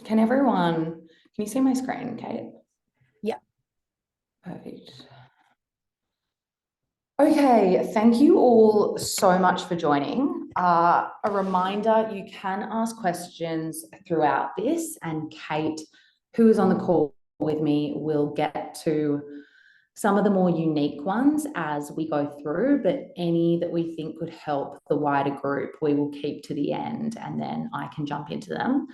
Can you see my screen, Kate? Yeah. Perfect. Okay, thank you all so much for joining. A reminder, you can ask questions throughout this, and Kate, who is on the call with me, will get to some of the more unique ones as we go through, but any that we think could help the wider group, we will keep to the end, and then I can jump into them.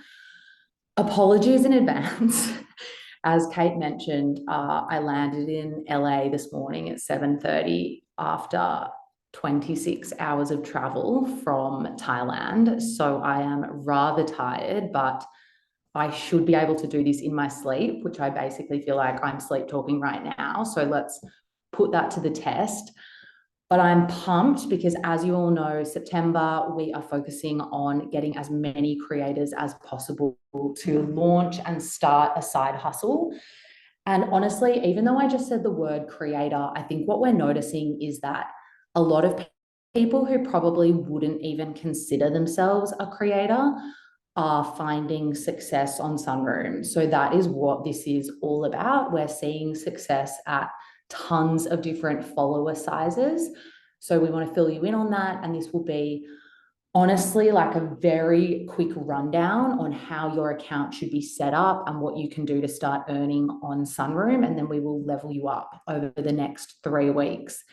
Apologies in advance. As Kate mentioned, I landed in LA this morning at 7:30 after 26 hours of travel from Thailand. So I am rather tired, but I should be able to do this in my sleep, which I basically feel like I'm sleep talking right now. So let's put that to the test. But I'm pumped because, as you all know, September, we are focusing on getting as many creators as possible to launch and start a side hustle. And honestly, even though I just said the word creator, I think what we're noticing is that a lot of people who probably wouldn't even consider themselves a creator are finding success on Sunroom. So that is what this is all about. We're seeing success at tons of different follower sizes. So we want to fill you in on that. And this will be honestly like a very quick rundown on how your account should be set up and what you can do to start earning on Sunroom. And then we will level you up over the next 3 weeks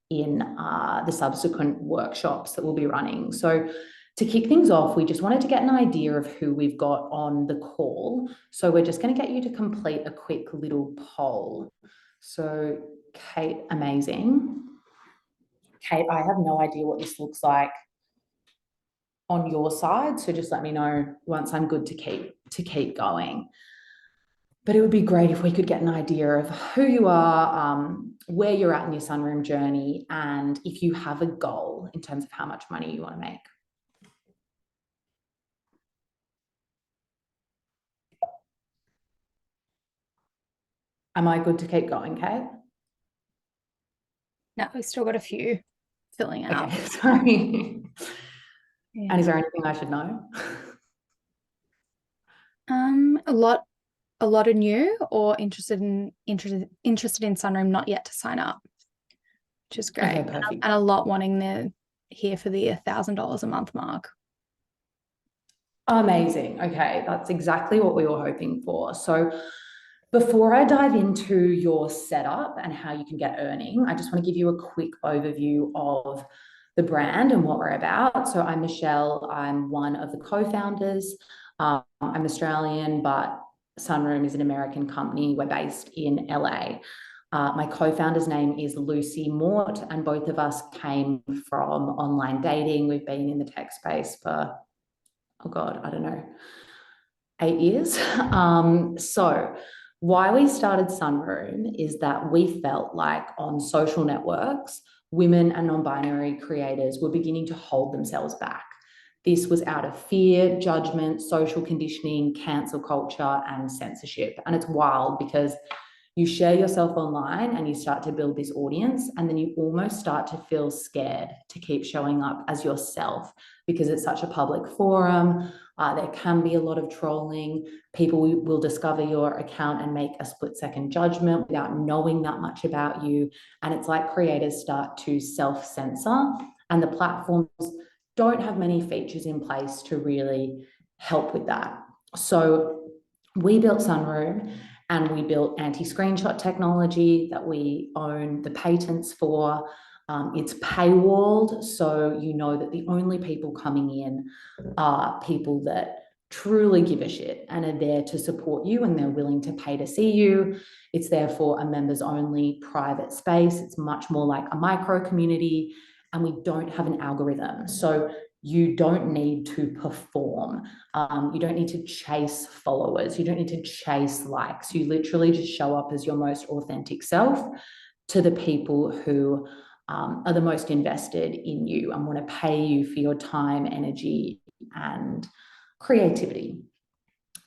in the subsequent workshops that we'll be running. So to kick things off, we just wanted to get an idea of who we've got on the call. So we're just going to get you to complete a quick little poll. So Kate, amazing. Kate, I have no idea what this looks like on your side. So just let me know once I'm good to keep going. But it would be great if we could get an idea of who you are, where you're at in your Sunroom journey, and if you have a goal in terms of how much money you want to make. Am I good to keep going, Kate? No, we've still got a few filling out. Okay, sorry. Yeah. And is there anything I should know? A lot are new or interested in Sunroom, not yet to sign up, which is great. Okay, perfect. And a lot wanting the here for the $1,000 a month mark. Amazing. Okay, that's exactly what we were hoping for. So before I dive into your setup and how you can get earning, I just want to give you a quick overview of the brand and what we're about. So I'm Michelle. I'm one of the co-founders. I'm Australian, but Sunroom is an American company. We're based in LA. My co-founder's name is Lucy Mort, and both of us came from online dating. We've been in the tech space for, oh God, I don't know, 8 years. So why we started Sunroom is that we felt like on social networks, women and non-binary creators were beginning to hold themselves back. This was out of fear, judgment, social conditioning, cancel culture, and censorship. And it's wild because you share yourself online and you start to build this audience, and then you almost start to feel scared to keep showing up as yourself because it's such a public forum. There can be a lot of trolling. People will discover your account and make a split-second judgment without knowing that much about you. And it's like creators start to self-censor, and the platforms don't have many features in place to really help with that. So we built Sunroom, and we built anti-screenshot technology that we own the patents for. It's paywalled, so you know that the only people coming in are people that truly give a shit and are there to support you, and they're willing to pay to see you. It's therefore a members only private space. It's much more like a micro community, and we don't have an algorithm. So you don't need to perform. You don't need to chase followers. You don't need to chase likes. You literally just show up as your most authentic self to the people who are the most invested in you and want to pay you for your time, energy, and creativity.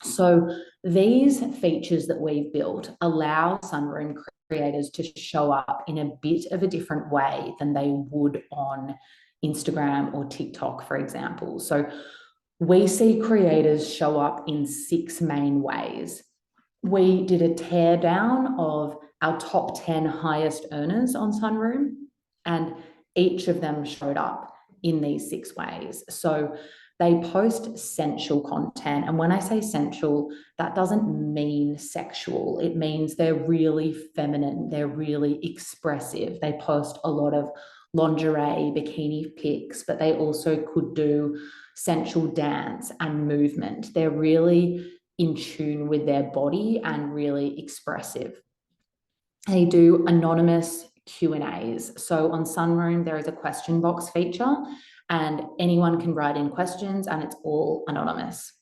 So these features that we've built allow Sunroom creators to show up in a bit of a different way than they would on Instagram or TikTok, for example. So We see creators show up in 6 main ways. We did a teardown of our top 10 highest earners on Sunroom, and each of them showed up in these 6 ways. So they post sensual content. And when I say sensual, that doesn't mean sexual. It means they're really feminine, they're really expressive. They post a lot of lingerie, bikini pics, but they also could do sensual dance and movement. They're really in tune with their body and really expressive. They do anonymous Q&As. So on Sunroom, there is a question box feature and anyone can write in questions and it's all anonymous.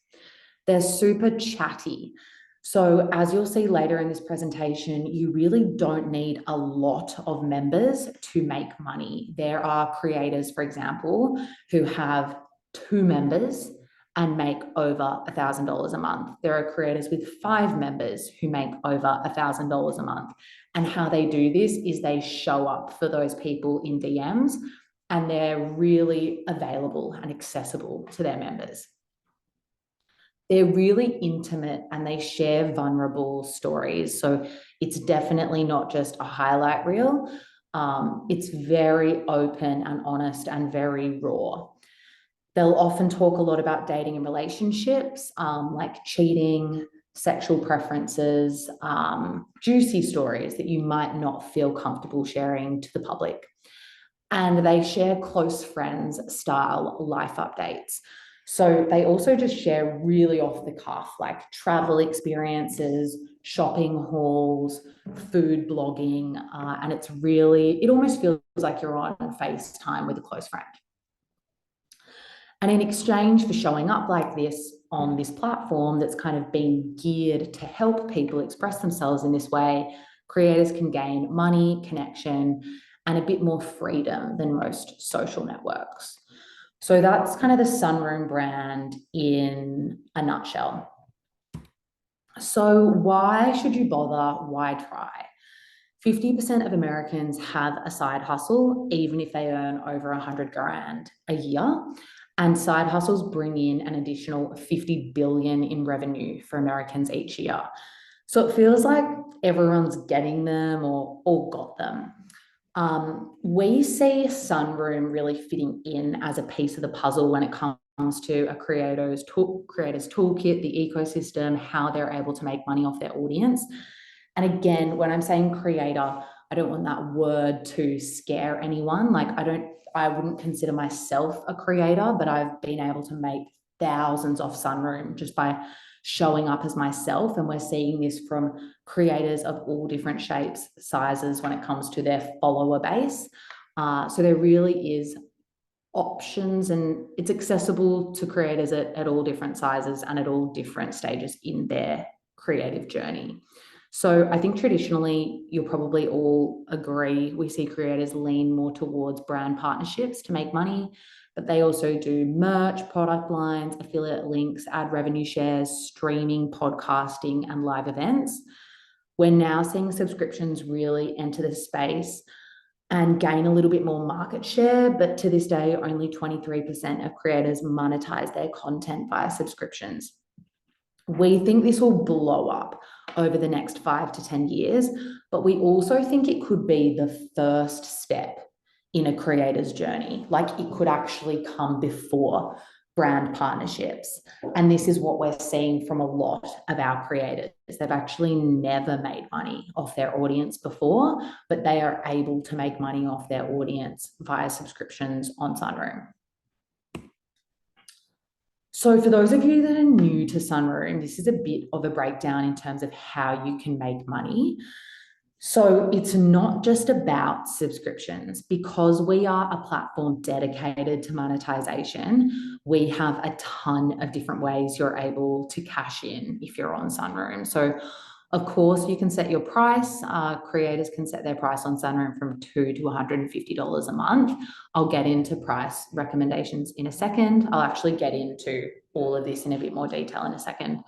They're super chatty. So as you'll see later in this presentation, you really don't need a lot of members to make money. There are creators, for example, who have 2 members and make over $1,000 a month. There are creators with 5 members who make over $1,000 a month. And how they do this is they show up for those people in DMs and they're really available and accessible to their members. They're really intimate and they share vulnerable stories. So it's definitely not just a highlight reel. It's very open and honest and very raw. They'll often talk a lot about dating and relationships, like cheating, sexual preferences, juicy stories that you might not feel comfortable sharing to the public. And they share close friends style life updates. So they also just share really off the cuff, like travel experiences, shopping hauls, food blogging. And it almost feels like you're on FaceTime with a close friend. And in exchange for showing up like this on this platform that's kind of been geared to help people express themselves in this way, creators can gain money, connection, and a bit more freedom than most social networks. So that's kind of the Sunroom brand in a nutshell. So why should you bother? Why try? 50% of Americans have a side hustle, even if they earn over 100 grand a year. And side hustles bring in an additional 50 billion in revenue for Americans each year. So it feels like everyone's getting them or all got them. We see Sunroom really fitting in as a piece of the puzzle when it comes to a creator's toolkit, the ecosystem, how they're able to make money off their audience. And again, when I'm saying creator, I don't want that word to scare anyone. Like I wouldn't consider myself a creator, but I've been able to make thousands off Sunroom just by showing up as myself. And we're seeing this from creators of all different shapes, sizes when it comes to their follower base. So there really is options and it's accessible to creators at all different sizes and at all different stages in their creative journey. So I think traditionally, you'll probably all agree, we see creators lean more towards brand partnerships to make money, but they also do merch, product lines, affiliate links, ad revenue shares, streaming, podcasting, and live events. We're now seeing subscriptions really enter the space and gain a little bit more market share, but to this day, only 23% of creators monetize their content via subscriptions. We think this will blow up over the next 5 to 10 years, but we also think it could be the first step in a creator's journey. Like it could actually come before brand partnerships. And this is what we're seeing from a lot of our creators. They've actually never made money off their audience before, but they are able to make money off their audience via subscriptions on Sunroom. So for those of you that are new to Sunroom, this is a bit of a breakdown in terms of how you can make money. So it's not just about subscriptions. Because we are a platform dedicated to monetization, we have a ton of different ways you're able to cash in if you're on Sunroom. So of course, you can set your price. Creators can set their price on Sunroom from $2 to $150 a month. I'll get into price recommendations in a second. I'll actually get into all of this in a bit more detail in a second.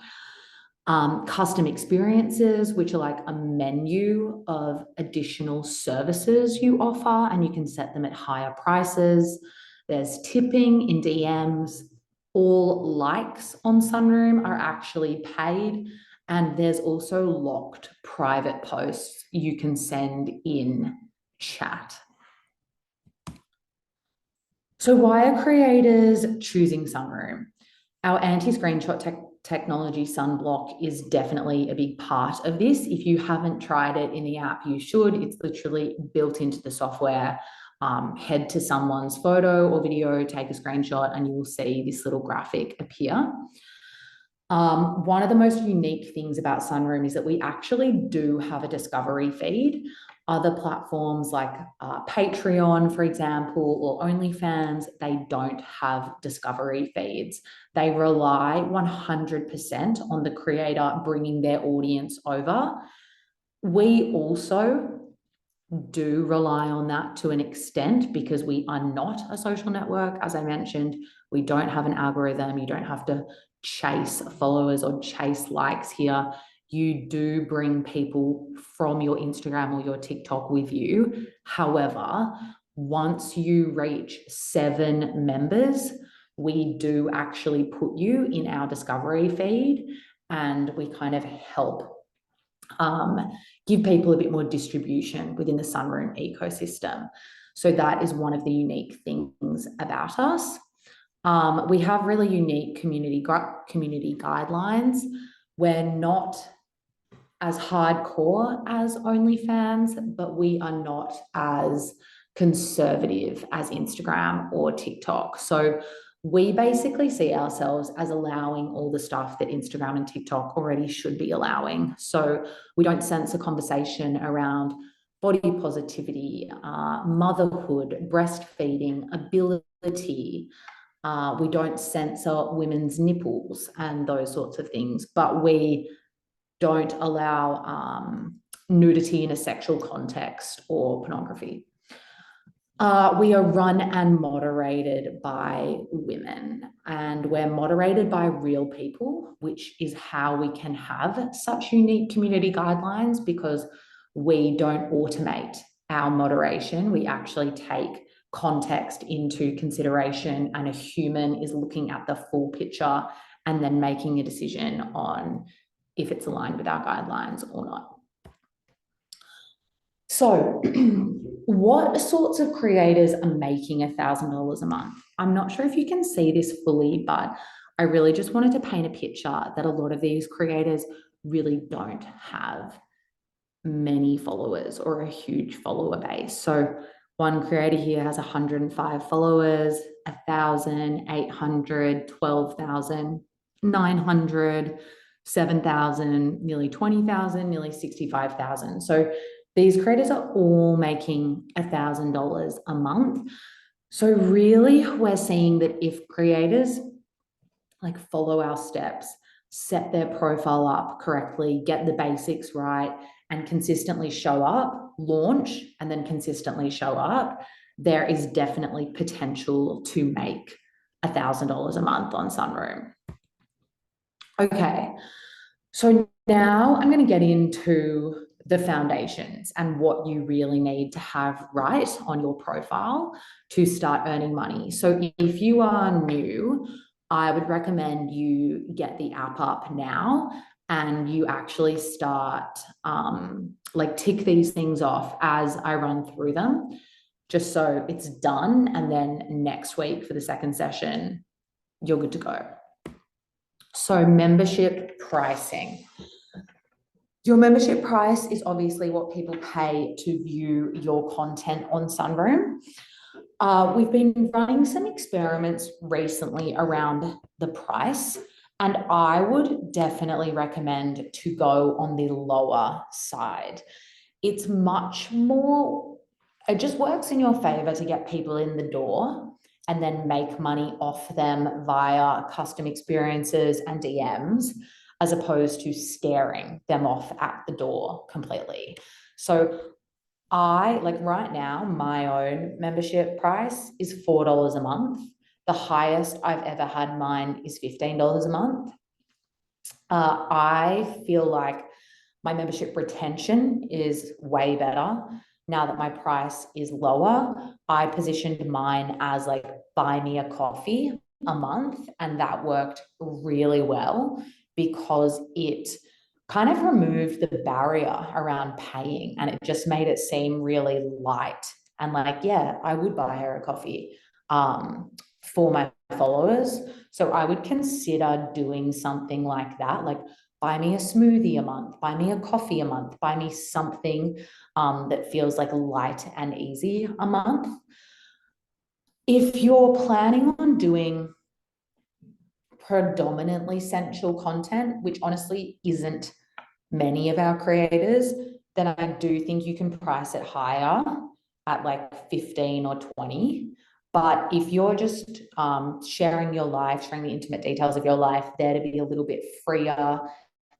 Custom experiences, which are like a menu of additional services you offer, and you can set them at higher prices. There's tipping in DMs, All likes on Sunroom are actually paid, and there's also locked private posts you can send in chat. So why are creators choosing Sunroom? Our anti-screenshot technology sunblock is definitely a big part of this. If you haven't tried it in the app, you should. It's literally built into the software. Head to someone's photo or video, take a screenshot, and you will see this little graphic appear. One of the most unique things about Sunroom is that we actually do have a discovery feed. Other platforms like Patreon, for example, or OnlyFans, they don't have discovery feeds. They rely 100% on the creator bringing their audience over. We also do rely on that to an extent because we are not a social network. As I mentioned, we don't have an algorithm. You don't have to chase followers or chase likes here. You do bring people from your Instagram or your TikTok with you. However, once you reach 7 members, we do actually put you in our discovery feed, and we kind of help give people a bit more distribution within the Sunroom ecosystem. So that is one of the unique things about us. We have really unique community guidelines. We're not as hardcore as OnlyFans, but we are not as conservative as Instagram or TikTok. So we basically see ourselves as allowing all the stuff that Instagram and TikTok already should be allowing. So we don't censor conversation around body positivity, motherhood, breastfeeding, ability. We don't censor women's nipples and those sorts of things, but we don't allow nudity in a sexual context or pornography. We are run and moderated by women, and we're moderated by real people, which is how we can have such unique community guidelines, because we don't automate our moderation. We actually take context into consideration, and a human is looking at the full picture and then making a decision on if it's aligned with our guidelines or not. So what sorts of creators are making $1,000 a month? I'm not sure if you can see this fully, but I really just wanted to paint a picture that a lot of these creators really don't have many followers or a huge follower base. So one creator here has 105 followers, 1,000, 800, 12,000, 900, 7,000, nearly 20,000, nearly 65,000. So these creators are all making $1,000 a month. So really, we're seeing that if creators like follow our steps, set their profile up correctly, get the basics right, and consistently show up, launch, and then consistently show up, there is definitely potential to make $1,000 a month on Sunroom. Okay, so now I'm going to get into the foundations and what you really need to have right on your profile to start earning money. So if you are new, I would recommend you get the app up now and you actually start like tick these things off as I run through them, just so it's done. And then next week for the second session, you're good to go. So membership pricing. Your membership price is obviously what people pay to view your content on Sunroom. We've been running some experiments recently around the price, and I would definitely recommend to go on the lower side. It's much more, it just works in your favor to get people in the door and then make money off them via custom experiences and DMs, as opposed to scaring them off at the door completely. So like right now, my own membership price is $4 a month. The highest I've ever had mine is $15 a month. I feel like my membership retention is way better now that my price is lower. I positioned mine as like buy me a coffee a month, and that worked really well because it kind of removed the barrier around paying, and it just made it seem really light and like, yeah, I would buy her a coffee for my followers. So I would consider doing something like that, like buy me a smoothie a month, buy me a coffee a month, buy me something that feels like light and easy a month. If you're planning on doing predominantly sensual content, which honestly isn't many of our creators, then I do think you can price it higher at like 15 or 20. But if you're just sharing your life, sharing the intimate details of your life, there to be a little bit freer,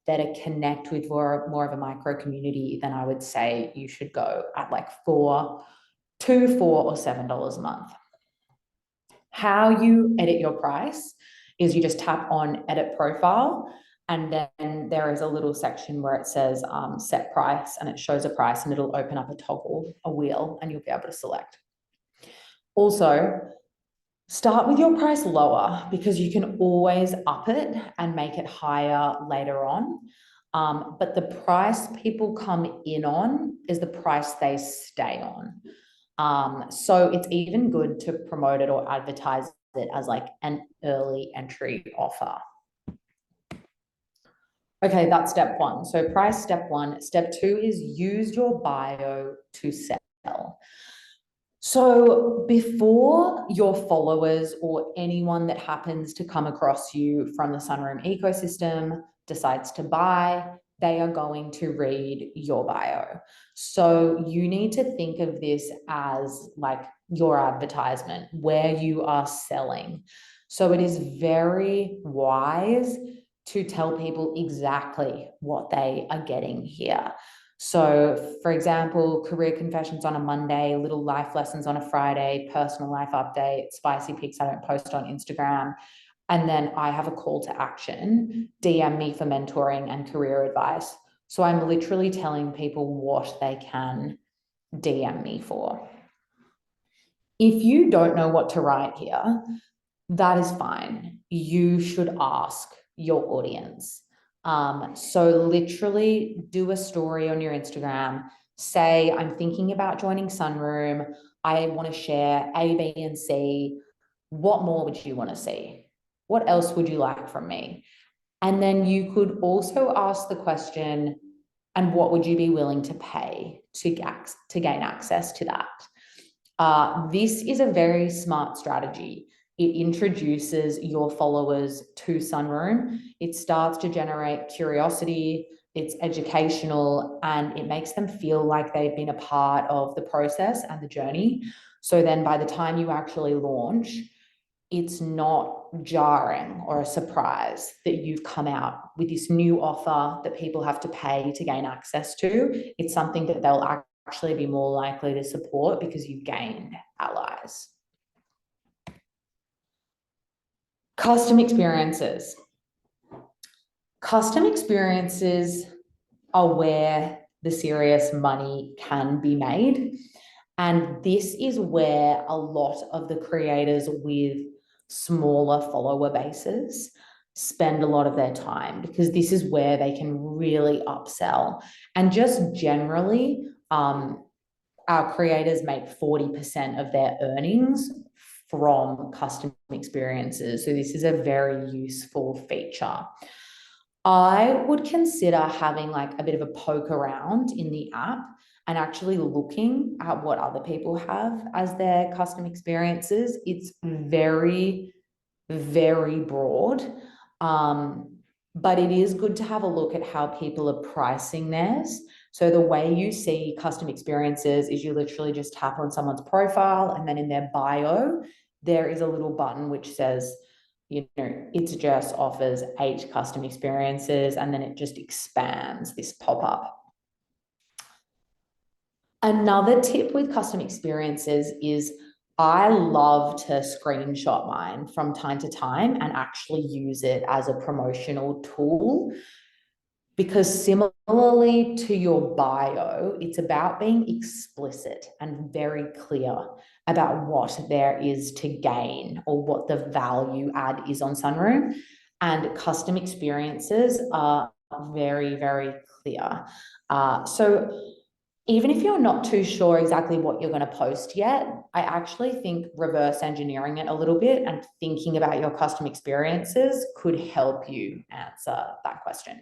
there to connect with more of a micro community, then I would say you should go at like $4 or $7 a month. How you edit your price is you just tap on edit profile, and then there is a little section where it says set price, and it shows a price, and it'll open up a toggle, a wheel, and you'll be able to select. Also, start with your price lower because you can always up it and make it higher later on. But the price people come in on is the price they stay on. So it's even good to promote it or advertise it as like an early entry offer. Okay, that's step one. So price, step one. Step two is use your bio to sell. So before your followers or anyone that happens to come across you from the Sunroom ecosystem decides to buy, they are going to read your bio. So you need to think of this as like your advertisement where you are selling. So it is very wise to tell people exactly what they are getting here. So, for example, career confessions on a Monday, little life lessons on a Friday, personal life update, spicy pics I don't post on Instagram. And then I have a call to action, DM me for mentoring and career advice. So I'm literally telling people what they can DM me for. If you don't know what to write here, that is fine. You should ask your audience. So literally do a story on your Instagram. Say, I'm thinking about joining Sunroom. I want to share A, B, and C. What more would you want to see? What else would you like from me? And then you could also ask the question, and what would you be willing to pay to gain access to that? This is a very smart strategy. It introduces your followers to Sunroom. It starts to generate curiosity. It's educational, and it makes them feel like they've been a part of the process and the journey. So then by the time you actually launch, it's not jarring or a surprise that you've come out with this new offer that people have to pay to gain access to. It's something that they'll actually be more likely to support because you've gained allies. Custom experiences. Custom experiences are where the serious money can be made. And this is where a lot of the creators with smaller follower bases spend a lot of their time, because this is where they can really upsell. And just generally, our creators make 40% of their earnings from custom experiences. So this is a very useful feature. I would consider having like a bit of a poke around in the app and actually looking at what other people have as their custom experiences. It's very, very broad. But it is good to have a look at how people are pricing theirs. So the way you see custom experiences is you literally just tap on someone's profile, and then in their bio, there is a little button which says, It's Jess offers 8 custom experiences, and then it just expands this pop-up. Another tip with custom experiences is I love to screenshot mine from time to time and actually use it as a promotional tool, because similarly to your bio, it's about being explicit and very clear about what there is to gain or what the value add is on Sunroom. And custom experiences are very, very clear. So even if you're not too sure exactly what you're going to post yet, I actually think reverse engineering it a little bit and thinking about your custom experiences could help you answer that question.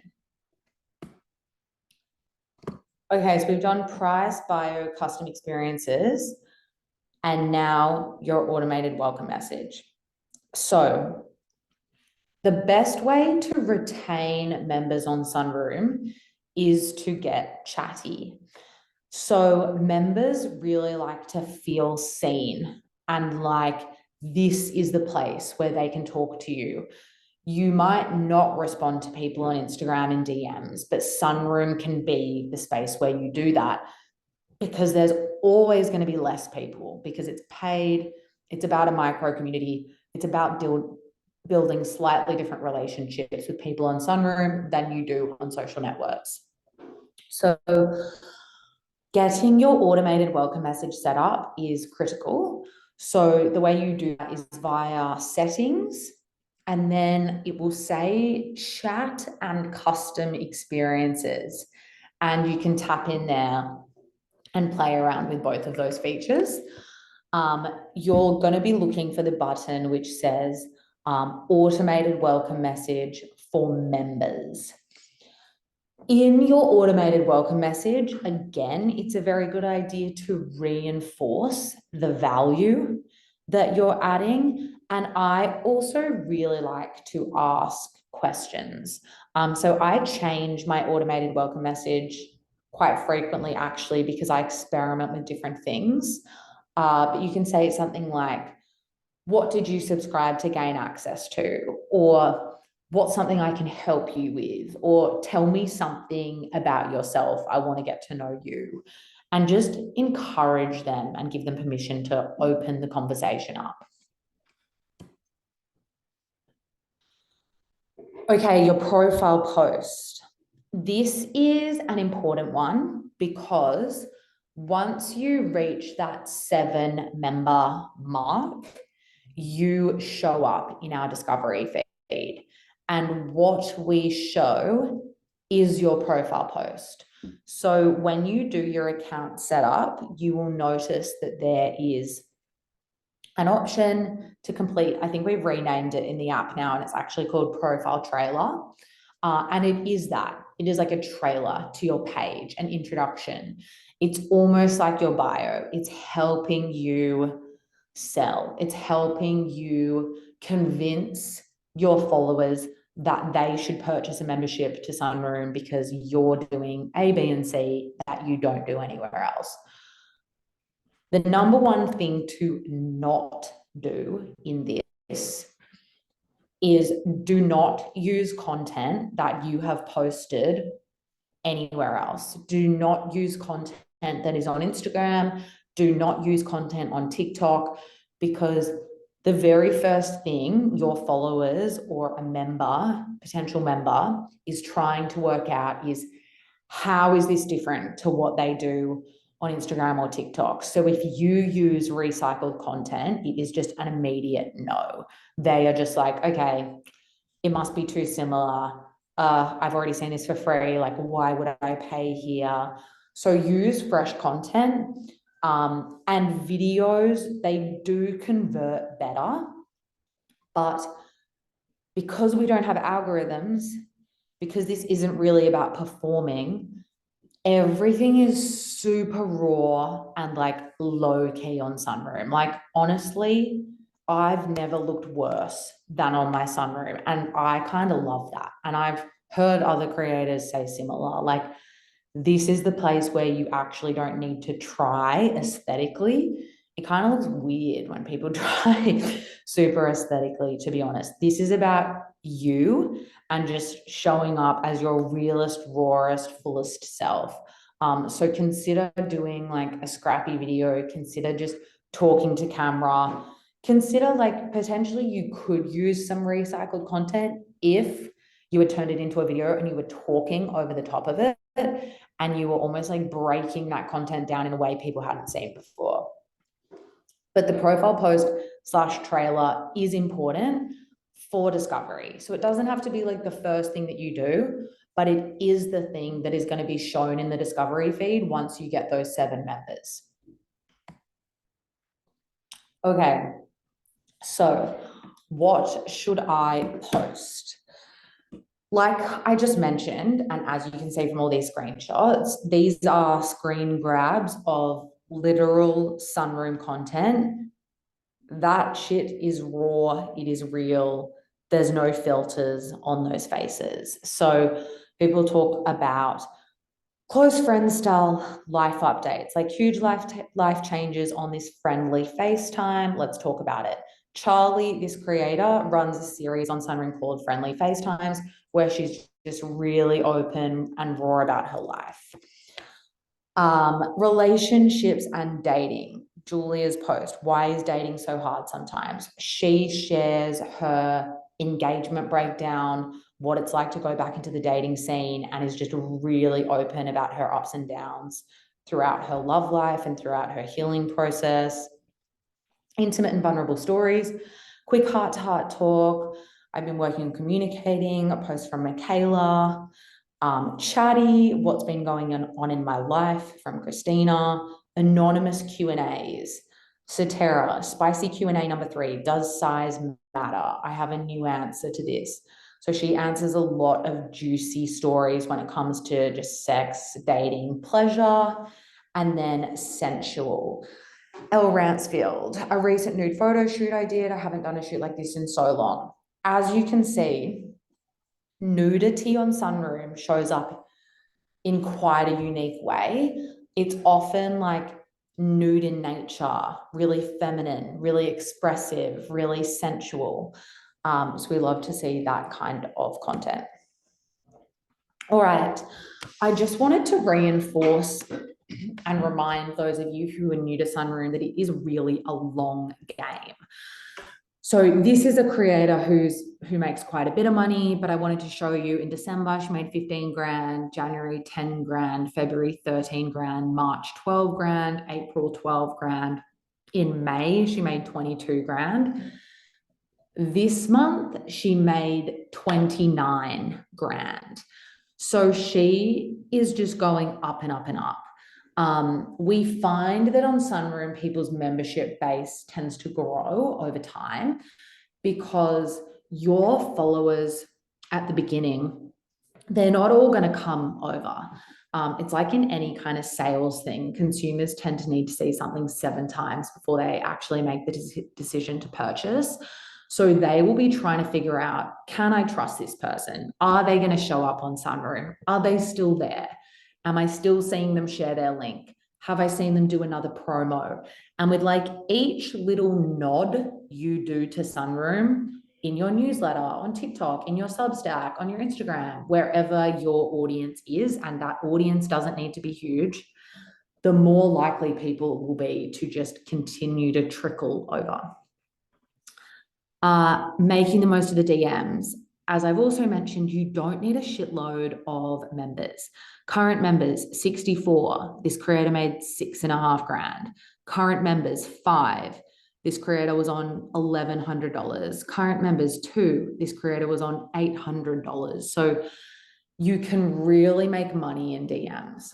Okay, so we've done price, bio, custom experiences, and now your automated welcome message. So the best way to retain members on Sunroom is to get chatty. So members really like to feel seen and like this is the place where they can talk to you. You might not respond to people on Instagram and DMs, but Sunroom can be the space where you do that because there's always going to be less people because it's paid. It's about a micro community. It's about building slightly different relationships with people on Sunroom than you do on social networks. So getting your automated welcome message set up is critical. So the way you do that is via settings, and then it will say chat and custom experiences. And you can tap in there and play around with both of those features. You're going to be looking for the button which says automated welcome message for members. In your automated welcome message, again, it's a very good idea to reinforce the value that you're adding. And I also really like to ask questions. So I change my automated welcome message quite frequently, actually, because I experiment with different things. But you can say something like, what did you subscribe to gain access to? Or what's something I can help you with? Or tell me something about yourself. I want to get to know you. And just encourage them and give them permission to open the conversation up. Okay, your profile post. This is an important one because once you reach that 7-member mark, you show up in our discovery feed. And what we show is your profile post. So when you do your account setup, you will notice that there is an option to complete. I think we've renamed it in the app now, and it's actually called Profile Trailer. And it is that. It is like a trailer to your page, an introduction. It's almost like your bio. It's helping you sell. It's helping you convince your followers that they should purchase a membership to Sunroom because you're doing A, B, and C that you don't do anywhere else. The number one thing to not do in this is do not use content that you have posted anywhere else. Do not use content that is on Instagram. Do not use content on TikTok, because the very first thing your followers or a member, potential member, is trying to work out is, how is this different to what they do on Instagram or TikTok? So if you use recycled content, it is just an immediate no. They are just like, okay, it must be too similar. I've already seen this for free. Like, why would I pay here? So use fresh content. And videos, they do convert better. But because we don't have algorithms, because this isn't really about performing, everything is super raw and like low key on Sunroom. Like, honestly, I've never looked worse than on my Sunroom, and I kind of love that. And I've heard other creators say similar. Like, this is the place where you actually don't need to try aesthetically. It kind of looks weird when people try super aesthetically, to be honest. This is about you and just showing up as your realest, rawest, fullest self. So consider doing like a scrappy video, consider just talking to camera, consider like potentially you could use some recycled content if you had turned it into a video and you were talking over the top of it and you were almost like breaking that content down in a way people hadn't seen before. But the profile post / trailer is important for discovery. So it doesn't have to be like the first thing that you do, but it is the thing that is going to be shown in the discovery feed once you get those 7 members. Okay, so what should I post? Like I just mentioned, and as you can see from all these screenshots, these are screen grabs of literal sunroom content. That shit is raw, it is real. There's no filters on those faces. So people talk about close friend style life updates, like huge life changes on this friendly FaceTime. Let's talk about it. Charlie, this creator, runs a series on Sunroom called Friendly FaceTimes, where she's just really open and raw about her life. Relationships and dating. Julia's post, why is dating so hard sometimes? She shares her engagement breakdown, what it's like to go back into the dating scene, and is just really open about her ups and downs throughout her love life and throughout her healing process. Intimate and vulnerable stories, quick heart-to-heart talk. I've been working on communicating, a post from Michaela. Chatty, what's been going on in my life from Christina. Anonymous Q&As. Satera, spicy Q&A number 3, does size matter? I have a new answer to this. So she answers a lot of juicy stories when it comes to just sex, dating, pleasure, and then sensual. Elle Ransfield, a recent nude photo shoot I did. I haven't done a shoot like this in so long. As you can see, nudity on Sunroom shows up in quite a unique way. It's often like nude in nature, really feminine, really expressive, really sensual. So we love to see that kind of content. All right, I just wanted to reinforce and remind those of you who are new to Sunroom that it is really a long game. So this is a creator who makes quite a bit of money, but I wanted to show you in December, she made 15 grand, January, 10 grand, February, 13 grand, March, 12 grand, April, 12 grand. In May, she made 22 grand. This month, she made 29 grand. So she is just going up and up and up. We find that on Sunroom, people's membership base tends to grow over time because your followers at the beginning, they're not all going to come over. It's like in any kind of sales thing, consumers tend to need to see something 7 times before they actually make the decision to purchase. So they will be trying to figure out, can I trust this person? Are they going to show up on Sunroom? Are they still there? Am I still seeing them share their link? Have I seen them do another promo? And with like each little nod you do to Sunroom in your newsletter, on TikTok, in your Substack, on your Instagram, wherever your audience is, and that audience doesn't need to be huge, the more likely people will be to just continue to trickle over. Making the most of the DMs. As I've also mentioned, you don't need a shitload of members. Current members, 64. This creator made 6.5 grand. Current members, 5. This creator was on $1,100. Current members, 2. This creator was on $800. So you can really make money in DMs.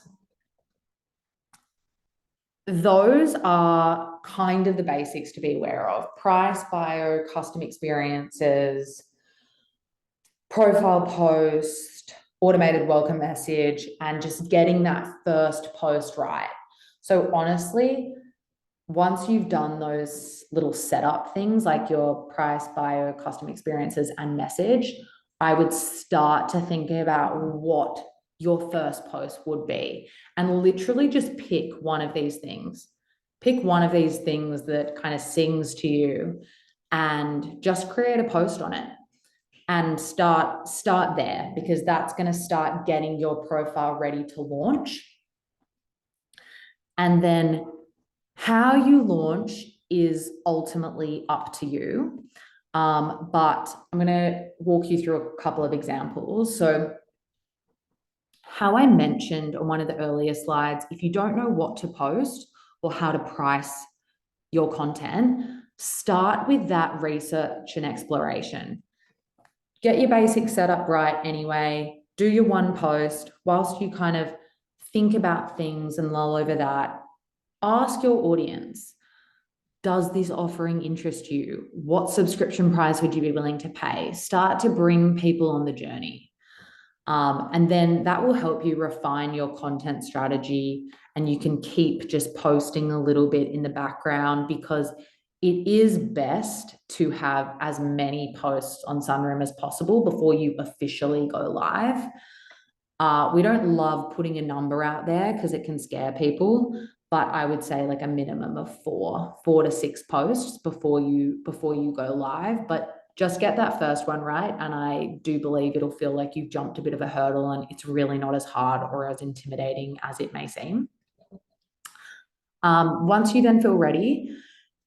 Those are kind of the basics to be aware of. Price, bio, custom experiences, profile post, automated welcome message, and just getting that first post right. So honestly, once you've done those little setup things like your price, bio, custom experiences, and message, I would start to think about what your first post would be and literally just pick one of these things. Pick one of these things that kind of sings to you and just create a post on it and start there, because that's going to start getting your profile ready to launch. And then how you launch is ultimately up to you. But I'm going to walk you through a couple of examples. So how I mentioned on one of the earlier slides, if you don't know what to post or how to price your content, start with that research and exploration. Get your basics set up right anyway. Do your one post whilst you kind of think about things and lull over that. Ask your audience, does this offering interest you? What subscription price would you be willing to pay? Start to bring people on the journey. And then that will help you refine your content strategy, and you can keep just posting a little bit in the background, because it is best to have as many posts on Sunroom as possible before you officially go live. We don't love putting a number out there because it can scare people, but I would say like a minimum of four to six posts before you go live. But just get that first one right, and I do believe it'll feel like you've jumped a bit of a hurdle, and it's really not as hard or as intimidating as it may seem. Once you then feel ready,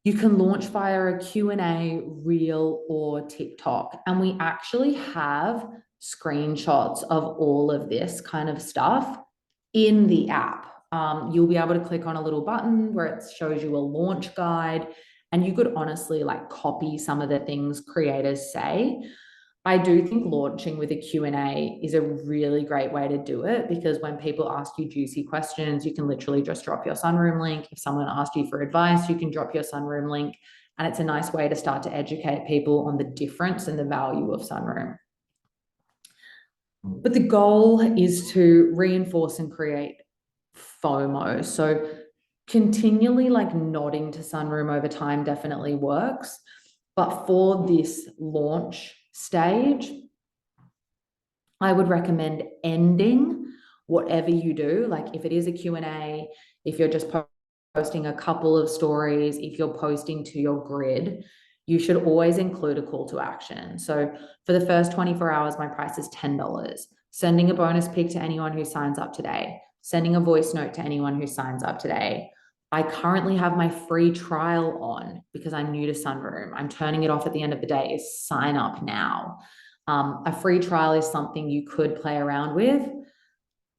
you can launch via a Q&A, Reel, or TikTok. And we actually have screenshots of all of this kind of stuff in the app. You'll be able to click on a little button where it shows you a launch guide, and you could honestly like copy some of the things creators say. I do think launching with a Q&A is a really great way to do it, because when people ask you juicy questions, you can literally just drop your Sunroom link. If someone asked you for advice, you can drop your Sunroom link. And it's a nice way to start to educate people on the difference and the value of Sunroom. But the goal is to reinforce and create FOMO. So continually like nodding to Sunroom over time definitely works. But for this launch stage, I would recommend ending whatever you do. Like if it is a Q&A, if you're just posting a couple of stories, if you're posting to your grid, you should always include a call to action. So for the first 24 hours, my price is $10. Sending a bonus pic to anyone who signs up today. Sending a voice note to anyone who signs up today. I currently have my free trial on because I'm new to Sunroom. I'm turning it off at the end of the day. Sign up now. A free trial is something you could play around with.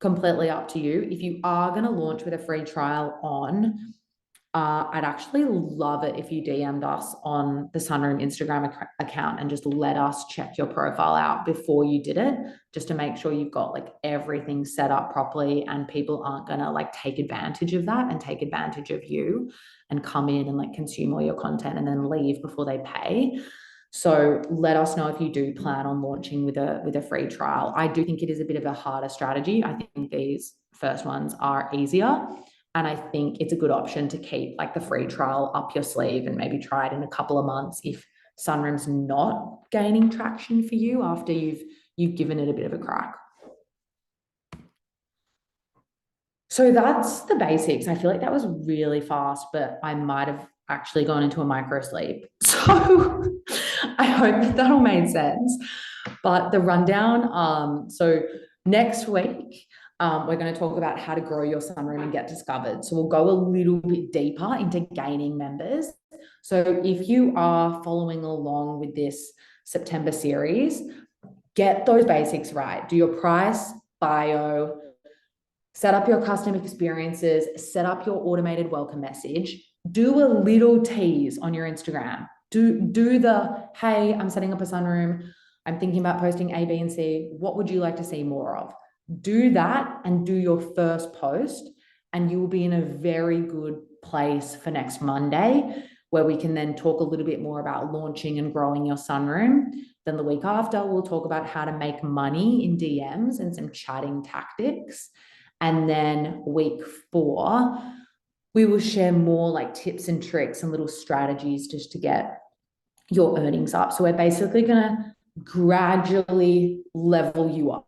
Completely up to you. If you are going to launch with a free trial on, I'd actually love it if you DM'd us on the Sunroom Instagram account and just let us check your profile out before you did it, just to make sure you've got like everything set up properly and people aren't going to like take advantage of that and take advantage of you and come in and like consume all your content and then leave before they pay. So let us know if you do plan on launching with a free trial. I do think it is a bit of a harder strategy. I think these first ones are easier. And I think it's a good option to keep like the free trial up your sleeve and maybe try it in a couple of months if Sunroom's not gaining traction for you after you've given it a bit of a crack. So that's the basics. I feel like that was really fast, but I might have actually gone into a micro sleep. So I hope that all made sense. But the rundown, so next week, we're going to talk about how to grow your Sunroom and get discovered. So we'll go a little bit deeper into gaining members. So if you are following along with this September series, get those basics right. Do your price, bio, set up your custom experiences, set up your automated welcome message, do a little tease on your Instagram. Do the, hey, I'm setting up a Sunroom. I'm thinking about posting A, B, and C. What would you like to see more of? Do that and do your first post, and you will be in a very good place for next Monday, where we can then talk a little bit more about launching and growing your Sunroom. Then the week after, we'll talk about how to make money in DMs and some chatting tactics. And then week 4, we will share more like tips and tricks and little strategies just to get your earnings up. So we're basically going to gradually level you up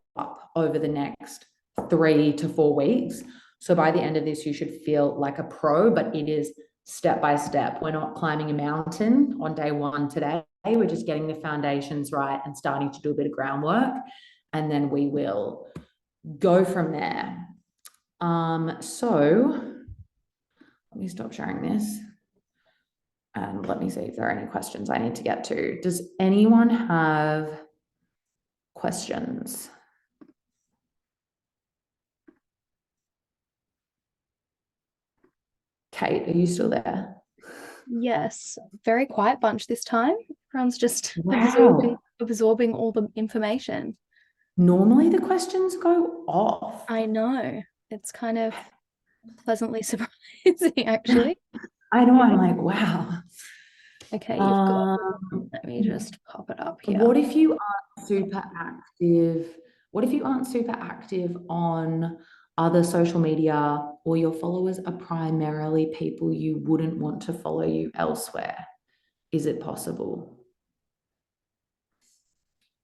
over the next 3 to 4 weeks. So by the end of this, you should feel like a pro, but it is step by step. We're not climbing a mountain on day 1 today. We're just getting the foundations right and starting to do a bit of groundwork. And then we will go from there. So let me stop sharing this. And let me see if there are any questions I need to get to. Does anyone have questions? Kate, are you still there? Yes, very quiet bunch this time. Everyone's just Wow. absorbing all the information. Normally the questions go off. I know. It's kind of pleasantly surprising, actually. I know, I'm like, wow. Okay, you've got, Um, let me just pop it up here. what if you aren't super active? What if you aren't super active on other social media, or your followers are primarily people you wouldn't want to follow you elsewhere? Is it possible?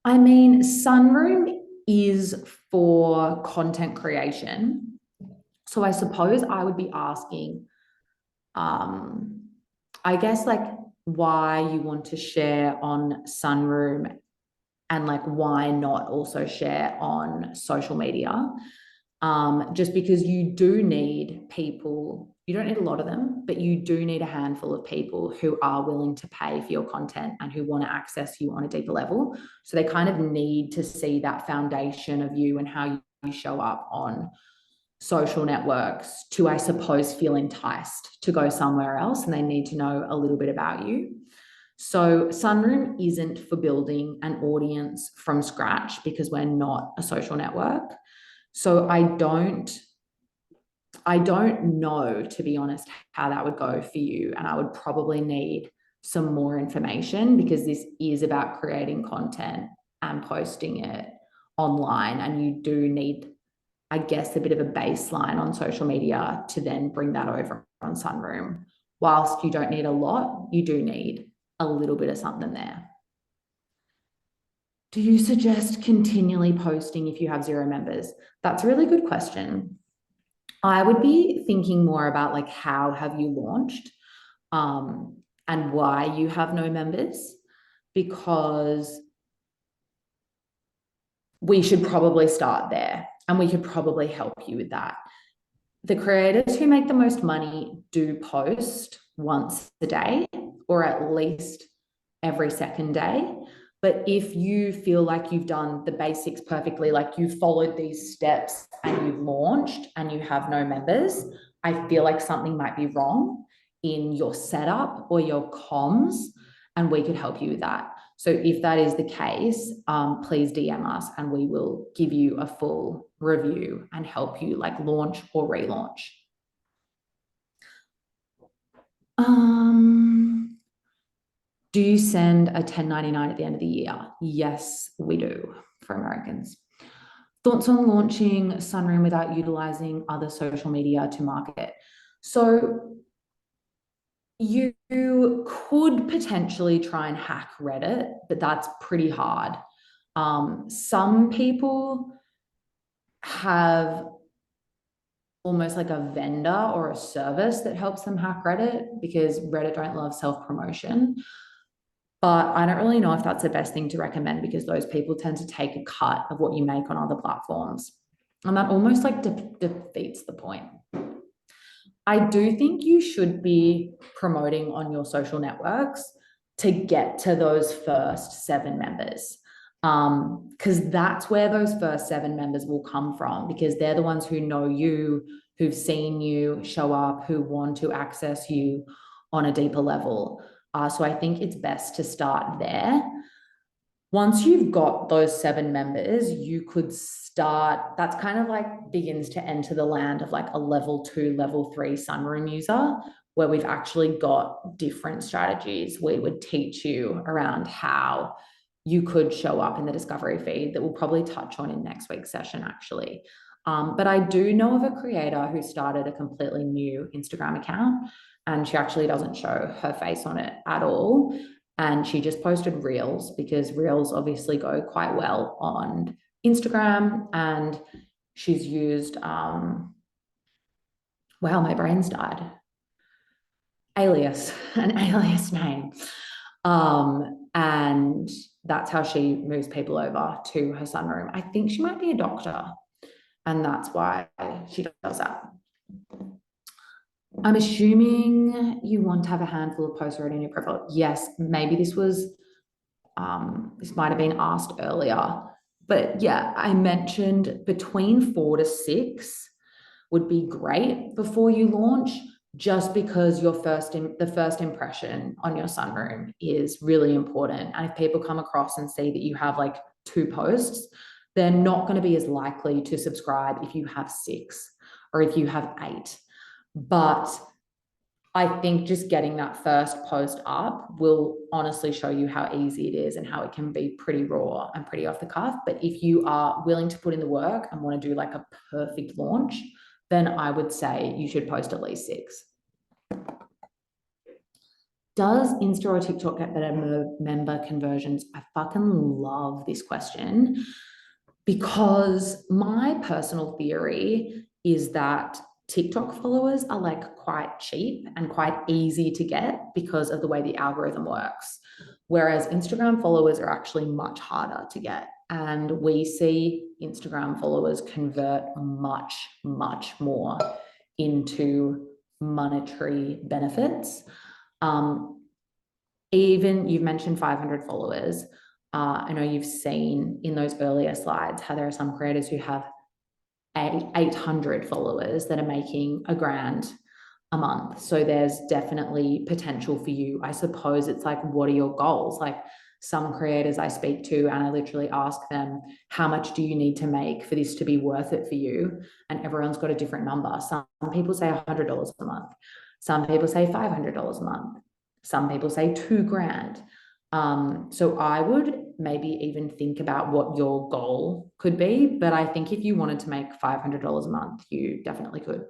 I mean, Sunroom is for content creation. So I suppose I would be asking, um, I guess, like, why you want to share on Sunroom, and like why not also share on social media. Just because you do need people, you don't need a lot of them, but you do need a handful of people who are willing to pay for your content and who want to access you on a deeper level. So they kind of need to see that foundation of you and how you show up on social networks to, I suppose, feel enticed to go somewhere else, and they need to know a little bit about you. So Sunroom isn't for building an audience from scratch because we're not a social network. So I don't know, to be honest, how that would go for you. And I would probably need some more information, because this is about creating content and posting it online. And you do need, I guess, a bit of a baseline on social media to then bring that over on Sunroom. Whilst you don't need a lot, you do need a little bit of something there. Do you suggest continually posting if you have 0 members? That's a really good question. I would be thinking more about, like, how have you launched, and why you have no members, because we should probably start there, and we could probably help you with that. The creators who make the most money do post once a day, or at least every second day. But if you feel like you've done the basics perfectly, like you've followed these steps and you've launched and you have no members, I feel like something might be wrong in your setup or your comms, and we could help you with that. So if that is the case, please DM us and we will give you a full review and help you, like, launch or relaunch. Do you send a 1099 at the end of the year? Yes, we do, for Americans. Thoughts on launching Sunroom without utilizing other social media to market? So you could potentially try and hack Reddit, but that's pretty hard. Some people have almost like a vendor or a service that helps them hack Reddit, because Reddit don't love self-promotion. But I don't really know if that's the best thing to recommend, because those people tend to take a cut of what you make on other platforms. And that almost like defeats the point. I do think you should be promoting on your social networks to get to those first 7 members. Because that's where those first 7 members will come from, because they're the ones who know you, who've seen you show up, who want to access you on a deeper level. So I think it's best to start there. Once you've got those 7 members, you could start, that's kind of like begins to enter the land of like a level 2, level 3 Sunroom user, where we've actually got different strategies we would teach you around how you could show up in the discovery feed that we'll probably touch on in next week's session, actually. But I do know of a creator who started a completely new Instagram account, and she actually doesn't show her face on it at all. And she just posted reels, because reels obviously go quite well on Instagram. And she's used, wow, my brain's died. An alias name. And that's how she moves people over to her Sunroom. I think she might be a doctor, and that's why she does that. I'm assuming you want to have a handful of posts already in your profile. Yes, maybe this might have been asked earlier, but yeah, I mentioned between 4 to 6 would be great before you launch. just because the first impression on your sunroom is really important. And if people come across and see that you have like 2 posts, they're not going to be as likely to subscribe if you have 6 or if you have 8. But I think just getting that first post up will honestly show you how easy it is and how it can be pretty raw and pretty off the cuff. But if you are willing to put in the work and want to do like a perfect launch, then I would say you should post at least 6. Does Insta or TikTok get better member conversions? I fucking love this question because my personal theory is that TikTok followers are like quite cheap and quite easy to get because of the way the algorithm works. Whereas Instagram followers are actually much harder to get. And we see Instagram followers convert much, much more into monetary benefits. Even you've mentioned 500 followers. I know you've seen in those earlier slides how there are some creators who have 800 followers that are making $1,000 a month. So there's definitely potential for you. I suppose it's like, what are your goals? Like some creators I speak to and I literally ask them, how much do you need to make for this to be worth it for you? And everyone's got a different number. Some people say $100 a month. Some people say $500 a month. Some people say $2,000. So I would maybe even think about what your goal could be. But I think if you wanted to make $500 a month, you definitely could.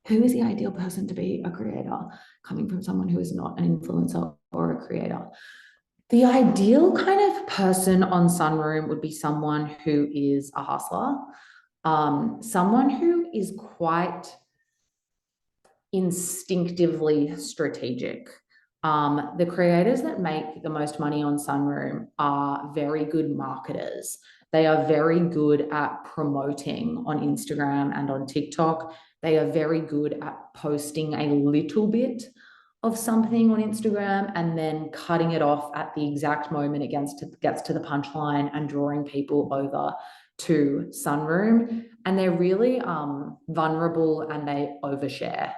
Who is the ideal person to be a creator? Coming from someone who is not an influencer or a creator. The ideal kind of person on Sunroom would be someone who is a hustler, someone who is quite instinctively strategic. The creators that make the most money on Sunroom are very good marketers. They are very good at promoting on Instagram and on TikTok. They are very good at posting a little bit of something on Instagram and then cutting it off at the exact moment it gets to the punchline and drawing people over to Sunroom. And they're really vulnerable and they overshare.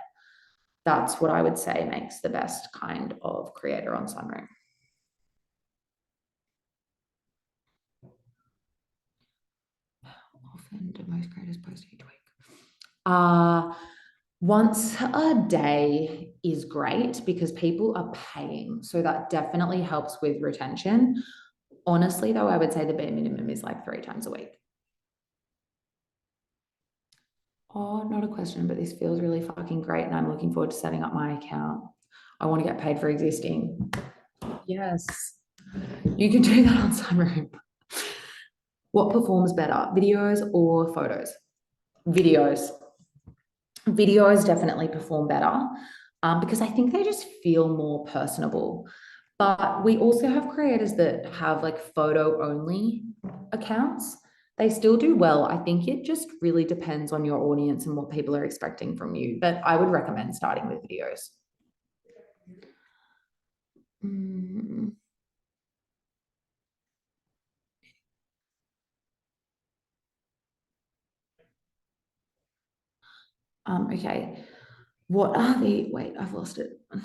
That's what I would say makes the best kind of creator on Sunroom. How often do most creators post each week? Once a day is great because people are paying. So that definitely helps with retention. Honestly, though, I would say the bare minimum is like 3 times a week. Oh, not a question, but this feels really fucking great. And I'm looking forward to setting up my account. I want to get paid for existing. Yes. You can do that on Sunroom. What performs better, videos or photos? Videos. Videos definitely perform better because I think they just feel more personable. But we also have creators that have like photo only accounts. They still do well. I think it just really depends on your audience and what people are expecting from you. But I would recommend starting with videos. Okay. What are the, wait, I've lost it. Where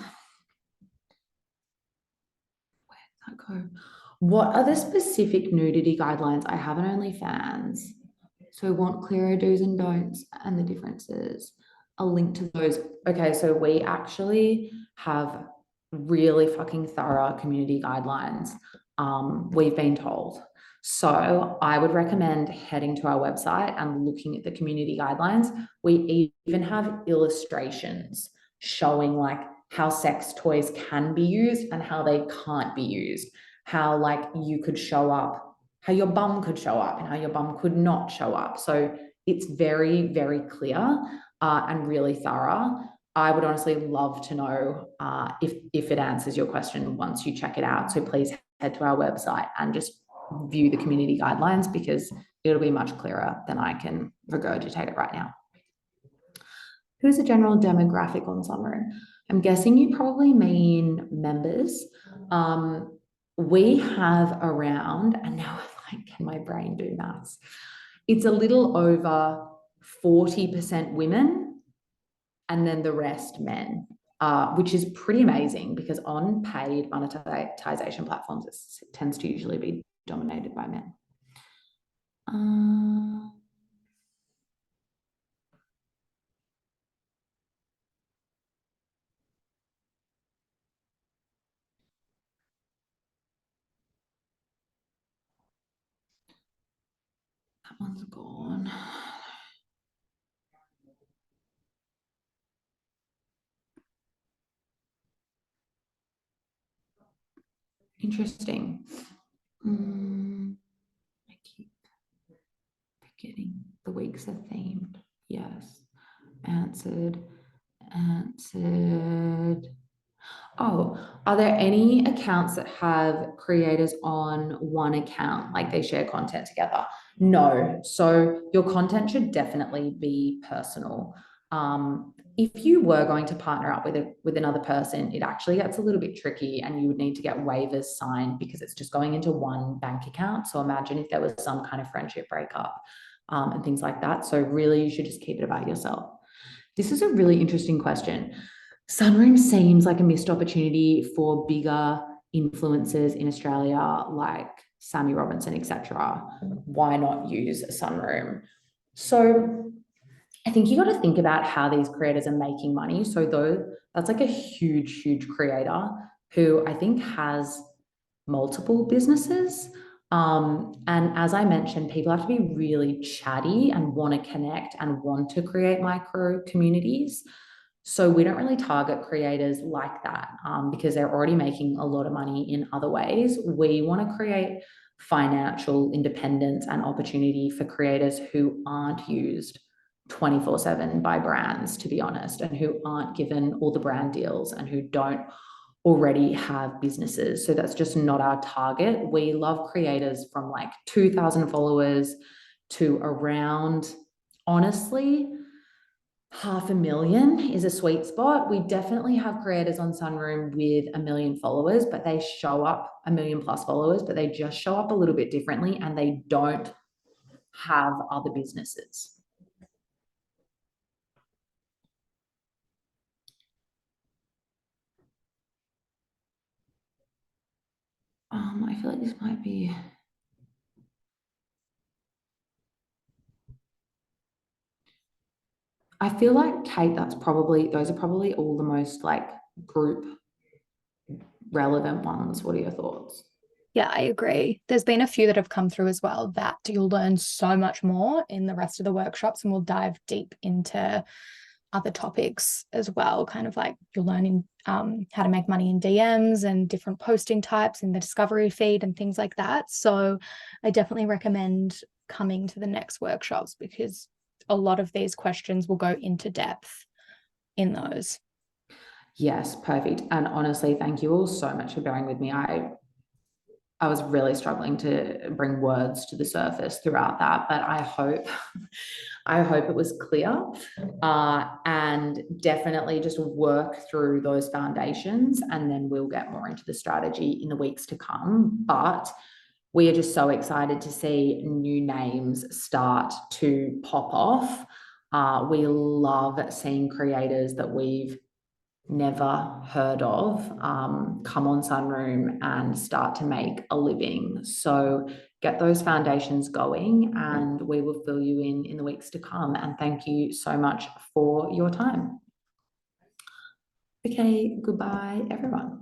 did that go? What are the specific nudity guidelines? I have an OnlyFans. So want clearer do's and don'ts and the differences. A link to those. Okay, so we actually have really fucking thorough community guidelines. We've been told. So I would recommend heading to our website and looking at the community guidelines. We even have illustrations showing like how sex toys can be used and how they can't be used. How like you could show up, how your bum could show up and how your bum could not show up. So it's very, very clear and really thorough. I would honestly love to know if it answers your question once you check it out. So please head to our website and just view the community guidelines because it'll be much clearer than I can regurgitate it right now. Who's the general demographic on Sunroom? I'm guessing you probably mean members. We have around, and now I'm like, can my brain do maths? It's a little over 40% women and then the rest men, which is pretty amazing because on paid monetization platforms, it tends to usually be dominated by men. That one's gone. Interesting. I keep forgetting the weeks are themed. Yes. Answered. Oh, are there any accounts that have creators on one account, like they share content together? No. So your content should definitely be personal. If you were going to partner up with another person, it actually gets a little bit tricky and you would need to get waivers signed because it's just going into one bank account. So imagine if there was some kind of friendship breakup and things like that. So really you should just keep it about yourself. This is a really interesting question. Sunroom seems like a missed opportunity for bigger influencers in Australia, like Sammy Robinson, etc. Why not use a Sunroom? So I think you got to think about how these creators are making money. So though that's like a huge creator who I think has multiple businesses. And as I mentioned, people have to be really chatty and want to connect and want to create micro communities. So we don't really target creators like that because they're already making a lot of money in other ways. We want to create financial independence and opportunity for creators who aren't used 24/7 by brands, to be honest, and who aren't given all the brand deals and who don't already have businesses. So that's just not our target. We love creators from like 2,000 followers to around, honestly, 500,000 is a sweet spot. We definitely have creators on Sunroom with 1 million followers, but they show up 1 million plus followers, but they just show up a little bit differently and they don't have other businesses. I feel like this might be. I feel like Kate, those are probably all the most like group relevant ones. What are your thoughts? Yeah, I agree. There's been a few that have come through as well that you'll learn so much more in the rest of the workshops, and we'll dive deep into other topics as well. Kind of like you'll learn in how to make money in DMs and different posting types in the discovery feed and things like that. So I definitely recommend coming to the next workshops because a lot of these questions will go into depth in those. Yes, perfect. And honestly, thank you all so much for bearing with me. I was really struggling to bring words to the surface throughout that, but I hope I hope it was clear. And definitely just work through those foundations, and then we'll get more into the strategy in the weeks to come. But we are just so excited to see new names start to pop off. We love seeing creators that we've never heard of come on Sunroom and start to make a living. So get those foundations going and we will fill you in the weeks to come. And thank you so much for your time. Okay, goodbye, everyone.